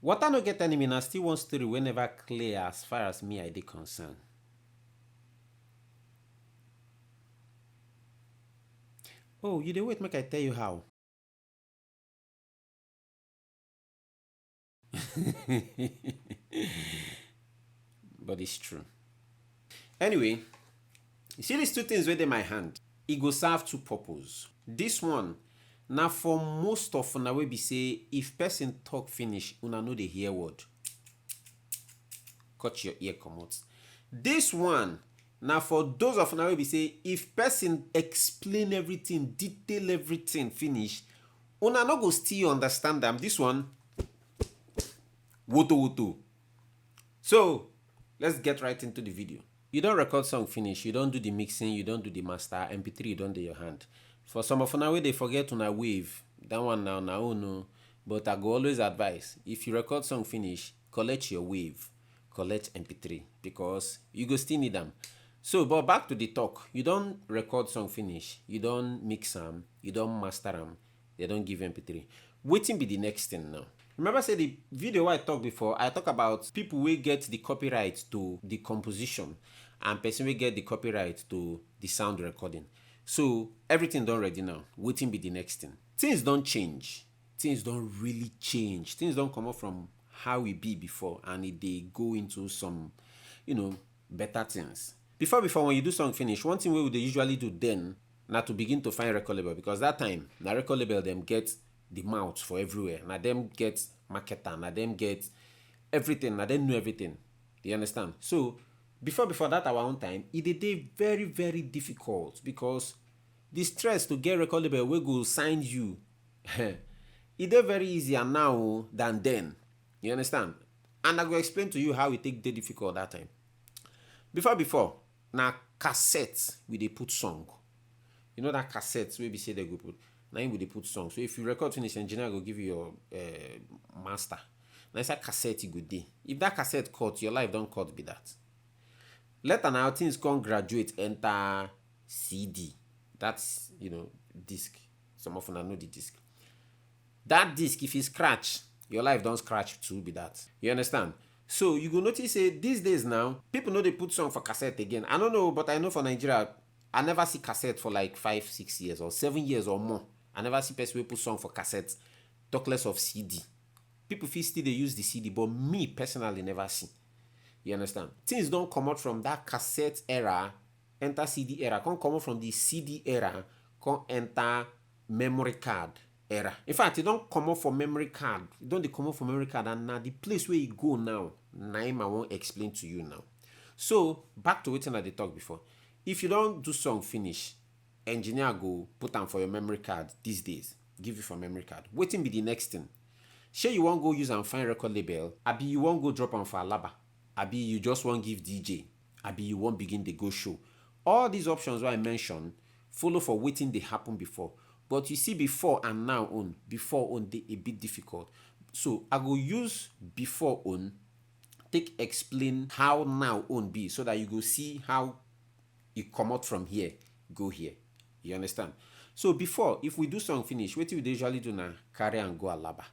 Water no get enemy, na still one story wey never clear as far as me I dey concerned. Oh, you dey wait make I tell you how. But it's true. Anyway, you see these two things wey dey my hand, e go serve two purpose. This one na for most of una wey be say if person talk finish, una no dey hear word. Cut your ear comot. This one na for those of una wey be say if person explain everything, detail everything finish, una no go still understand am. This one, woto woto. So let's get right into the video. You don't record song finish, you don't do the mixing, you don't do the master, MP3 you don't do your hand. For some of una wey they forget una wave, that one now na own no. But I go always advise, if you record song finish, collect your wave, collect MP3 because you go still need them. So, but back to the talk. You don't record song finish, you don't mix them, you don't master them, they don't give MP3. Waiting be the next thing now. Remember say the video I talked before, I talk about people wey get the copyright to the composition and person wey get the copyright to the sound recording. So everything done ready now. Waiting be the next thing. Things don't change. Things don't really change. Things don't come up from how it be before and they go into some, better things. Before when you do song finish, one thing we would usually do then na to begin to find record label because that time na record label them get the mouth for everywhere. Na them get marketer, na them get everything, na them know everything. Do you understand? So before that our own time, it dey very, very difficult because the stress to get record label wey go sign you, it dey very easier now than then. You understand? And I go explain to you how it take dey difficult that time. Before, na cassette we dey put song. You know that cassette wey be say they go put, na him we dey put song. So if you record finish, engineer go give you your master. Na inside cassette you go dey. If that cassette cut, your life don't cut be that. Later now things come graduate enter CD. That's disc. Some of you know the disc. That disc, if you scratch, your life don't scratch too be that. You understand? So you go notice say these days now, people know they put song for cassette again. I don't know, but I know for Nigeria, I never see cassette for like 5, 6 years or 7 years or more. I never see person wey put song for cassette, talk less of CD. People feel still they use the CD, but me personally never see. You understand? Things don't come out from that cassette era, enter CD era, come out from the CD era, come enter memory card era. In fact, it don't come out from memory card. It don't come out from memory card, and now the place where you go now, I won't explain to you now. So back to what I they talk before. If you don't do song finish, engineer go put them for your memory card these days. Give you for memory card. Waiting be the next thing. Sure you won't go use and find record label. Abi you won't go drop them for Alaba. Abi you just won't give DJ. Abi you won't begin the go show. All these options what I mentioned follow for waiting they happen before. But you see before and now on, before on they a bit difficult. So I go use before on, take explain how now on be so that you go see how you come out from here, go here. You understand? So before, if we do song finish, what we usually do now, carry and go Alaba.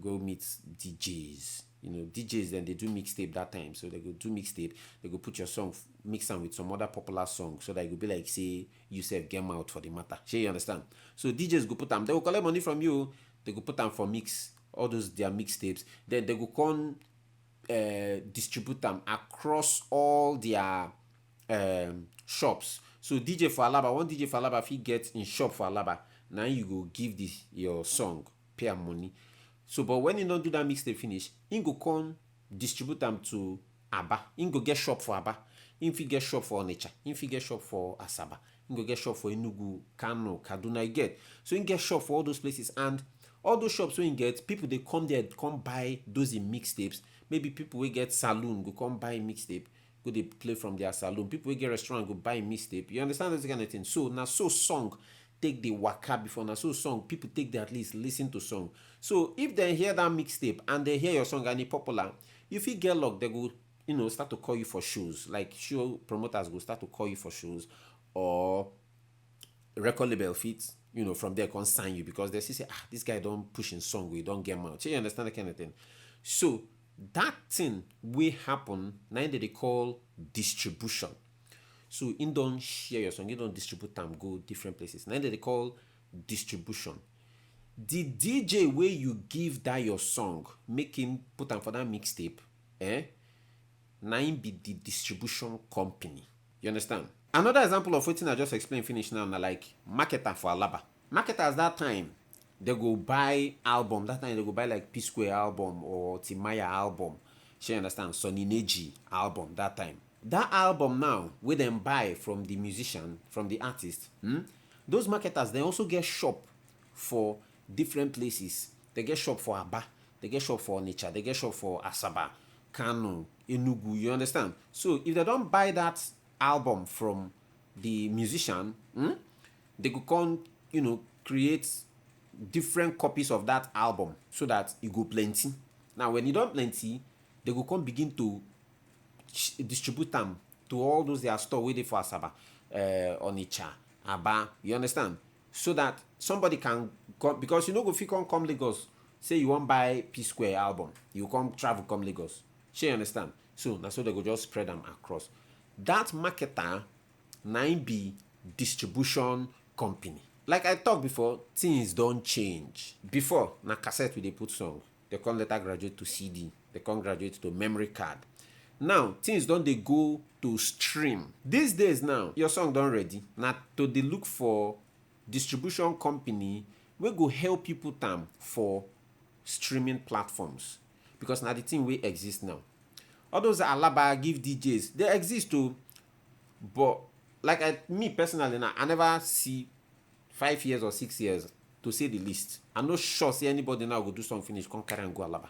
Go meet DJs. DJs then they do mixtape that time. So they go do mixtape, they go put your song, mix them with some other popular song so that it go be like say you say game out for the matter. Sure you understand? So DJs go put them, they will collect money from you, they go put them for mix, all those their mixtapes. Then they go come distribute them across all their shops. So DJ for Alaba, one DJ for Alaba, if he gets in shop for Alaba, now you go give your song, pay money. So, but when you don't do that mixtape finish, he go come distribute them to Aba. He go get shop for Aba. If he get shop for Onitsha, if he get shop for Asaba, he go get shop for Enugu, Kano, Kaduna. You get so he get shop for all those places, and all those shops when you get people they come there, come buy those in mixtapes. Maybe people will get saloon go come buy mixtape. Go they play from their saloon. People will get restaurant go buy mixtape. You understand this kind of thing? So now so song take the waka before now so song people take the at least listen to song. So if they hear that mixtape and they hear your song and it's popular, if you get luck they go start to call you for shows. Like show promoters go start to call you for shows, or record label fit from there can sign you because they say, this guy don't push in song, we don't get out. So you understand that kind of thing. So that thing will happen now that they call distribution. So in don't share your song, you don't distribute them, go different places. Now that they call distribution. The DJ where you give that your song, make him put them for that mixtape, now him be the distribution company. You understand? Another example of wetin I just explained finish now na like marketer for Alaba. Marketers that time, they go buy album. That time they go buy like P Square album or Timaya album. You understand? Sonny Neji album that time. That album now, we them buy from the musician, from the artist. Those marketers, they also get shop for different places. They get shop for Aba, they get shop for Onitsha, they get shop for Asaba, Kano, Enugu. You understand? So if they don't buy that album from the musician, they could come, create different copies of that album so that it go plenty. Now, when you don't plenty, they go come begin to distribute them to all those their store waiting for Asaba, Onitsha, Aba. You understand? So that somebody can come, because go fit come Lagos. Say you want buy P Square album, you come travel come Lagos. You understand? So that's so they go just spread them across. That marketer now be distribution company. Like I talked before, things don't change. Before, na cassette we they put song. They can't later graduate to CD. They can't graduate to memory card. Now, things don't they go to stream. These days now, your song done ready. Now, to they look for distribution company we go help you put them for streaming platforms. Because now the thing we exist now. All those Alaba give DJs, they exist too. But like me personally now, I never see 5 years or 6 years to say the least. I'm not sure see anybody now go do some finish, come carry and go Alaba.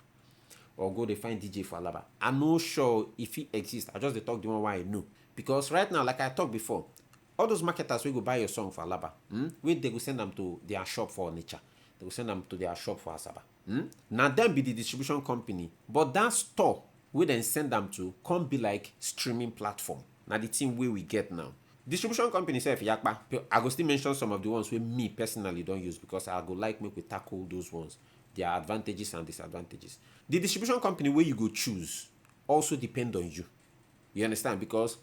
Or go they find DJ for Alaba. I'm not sure if he exists. I just they talk the one why I know. Because right now, like I talked before, all those marketers will go buy your song for Alaba. Wait, they go send them to their shop for Onitsha. They will send them to their shop for Asaba. Now them be the distribution company. But that store we then send them to come be like streaming platform. Now the thing we get now. Distribution company self yapa. I go still mention some of the ones where me personally don't use because I go like make we tackle those ones. Their advantages and disadvantages. The distribution company where you go choose also depend on you. You understand? Because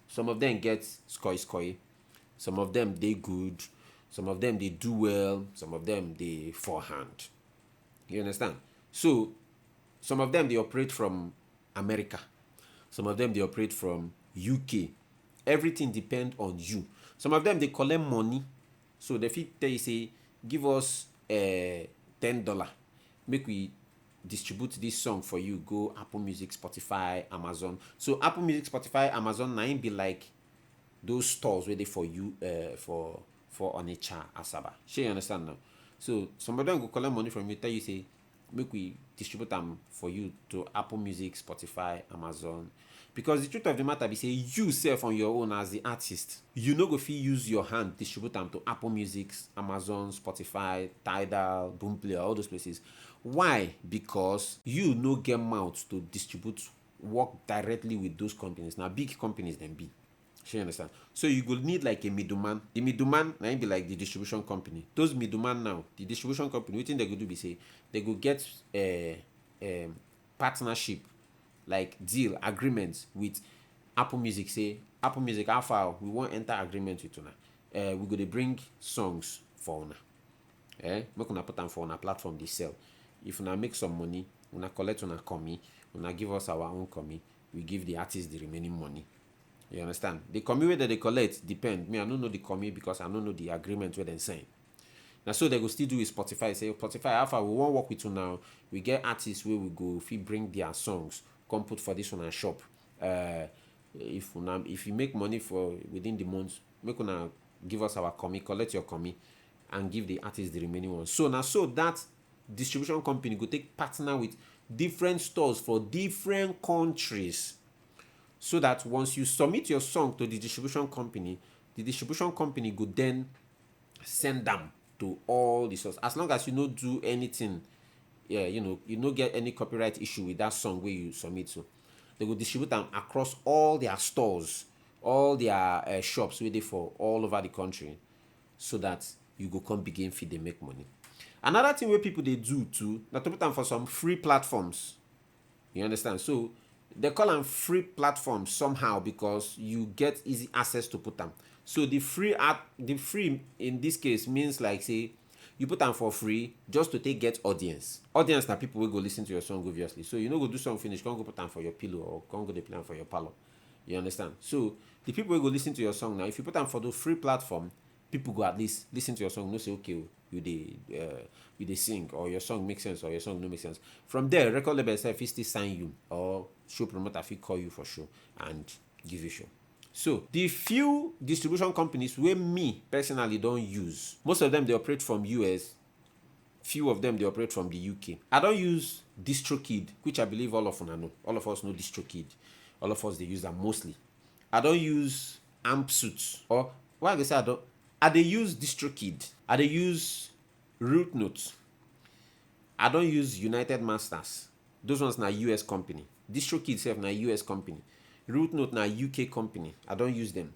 some of them get scoy. Some of them they good. Some of them they do well. Some of them they forehand. You understand? So some of them they operate from America. Some of them they operate from UK. Everything depends on you. Some of them they collect money. So the fit tell you say, give us $10. Make we distribute this song for you. Go Apple Music, Spotify, Amazon. So Apple Music, Spotify, Amazon now be like those stores where they for you for Onitsha, Asaba. You understand now? So some of them go collect money from you, tell you say, make we distribute them for you to Apple Music, Spotify, Amazon. Because the truth of the matter be say you self on your own as the artist, you no go fit use your hand distribute them to Apple Music, Amazon, Spotify, Tidal, Boomplay, all those places. Why? Because you no get mouth to distribute, work directly with those companies. Now big companies then be. You understand? So you go need like a middleman. The middleman now be like the distribution company. Those middleman now, the distribution company, what thing they go do be say they go get partnership, like deal agreements with Apple Music. Say Apple Music, how far we won't enter agreement with una. We go to bring songs for una. Make una put them for una platform they sell. If una make some money, una collect una commie, una give us our own commie. We give the artist the remaining money. You understand? The commie where they collect depend. Me, I don't know the commie because I don't know the agreement where they sign. Now, so they go still do with Spotify. Say, Spotify, how far we won't work with you now. We get artists where we go, if we bring their songs, come put for this one and shop. If you make money for within the month, make una give us our commie, collect your commie, and give the artist the remaining one. So now, so that distribution company go take partner with different stores for different countries. So that once you submit your song to the distribution company go then send them to all the stores. As long as you no do anything, you no get any copyright issue with that song where you submit to, they will distribute them across all their stores, all their shops where they for all over the country, so that you go come begin feed dey make money. Another thing wey people dey do too na to put am for some free platforms. You understand? So they call am free platforms somehow because you get easy access to put am. So the free in this case means like say you put am for free just to take get audience. Audience na people wey go listen to your song obviously. So you no go do song finish, come go put am for your pillow or come go dey play am for your parlor. You understand? So the people wey go listen to your song now, if you put am for the free platform, people go at least listen to your song, no say okay, you dey sing, or your song make sense or your song no make sense. From there, record label sef fit still sign you, or show promoter fit call you for show and give you show. So the few distribution companies wey me personally don use, most of them dey operate from US, few of them dey operate from the UK. I don use DistroKid, which I believe all of una know. All of us know DistroKid. All of us dey use am mostly. I don use AmpSuit, or why I go say I dey use DistroKid. I dey use Root Note. I don use United Masters. Those ones na US company. DistroKid sef na US company. Root Note na UK company. I don use them.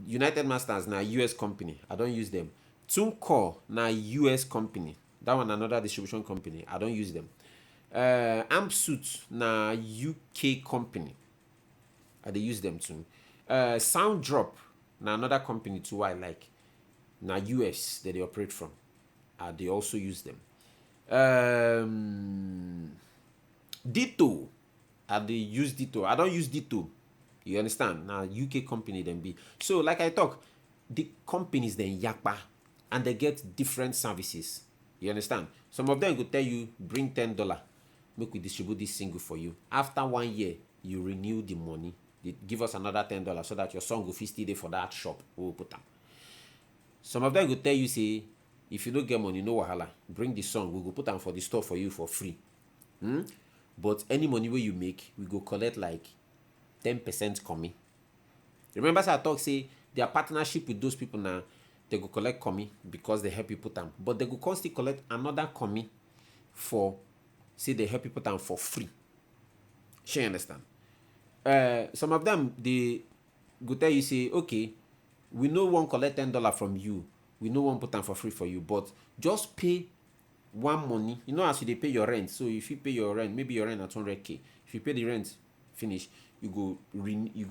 United Masters na US company. I don use them. TuneCore na US company. That one another distribution company. I don use them. AmpSuit na UK company. I dey use them too. SoundDrop na another company too I like. Na US that they operate from. They also use them. Ditto. I dey use Ditto. I don't use Ditto. You understand? Now UK company them be. So like I talk, the companies then yapa and they get different services. You understand? Some of them go tell you bring $10, make we distribute this single for you. After 1 year, you renew the money. They give us another $10 so that your song will fit still there for that shop. We'll put them. Some of them go tell you say, if you don't get money, no wahala, bring the song, we go put them for the store for you for free. But any money where you make, we go collect like 10% commi. Remember, I talk say their partnership with those people now, they go collect commi because they help you put them. But they go constantly collect another commi for, say they help you put them for free. She understand? Some of them, they go tell you say, okay, we no want collect $10 from you. We no want put them for free for you, but just pay one money. You know, as you they pay your rent. So if you pay your rent, maybe your rent at 100K. If you pay the rent, finish, you go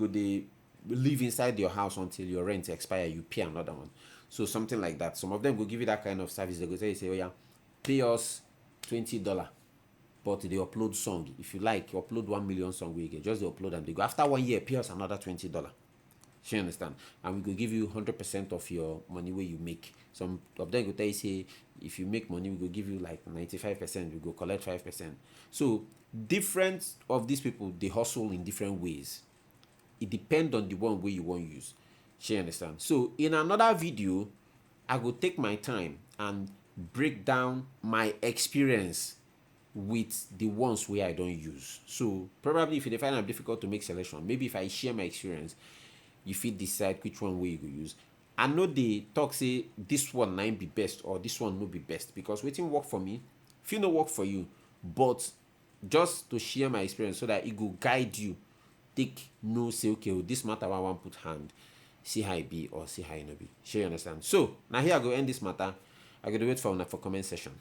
they live inside your house until your rent expire. You pay another one. So something like that. Some of them will give you that kind of service. They go tell you say, oh yeah, pay us $20. But they upload song. If you like, you upload 1 million song we get. Just they upload and they go after 1 year, pay us another $20. You understand? And we go give you 100% of your money where you make. Some of them go tell you say, if you make money, we go give you like 95%. We go collect 5%. So different of these people, they hustle in different ways. It depends on the one way you want to use. You understand? So in another video, I go take my time and break down my experience with the ones where I don't use. So probably if you find it difficult to make selection, maybe if I share my experience, you fit decide which one way you go use. I know they talk say this one might be best or this one no be best because waiting work for me, feel no work for you, but just to share my experience so that it will guide you. Take no say okay, well, this matter I want put hand, see how it be or see how it no be. Sure you understand? So now here I go end this matter. I gotta wait for comment session.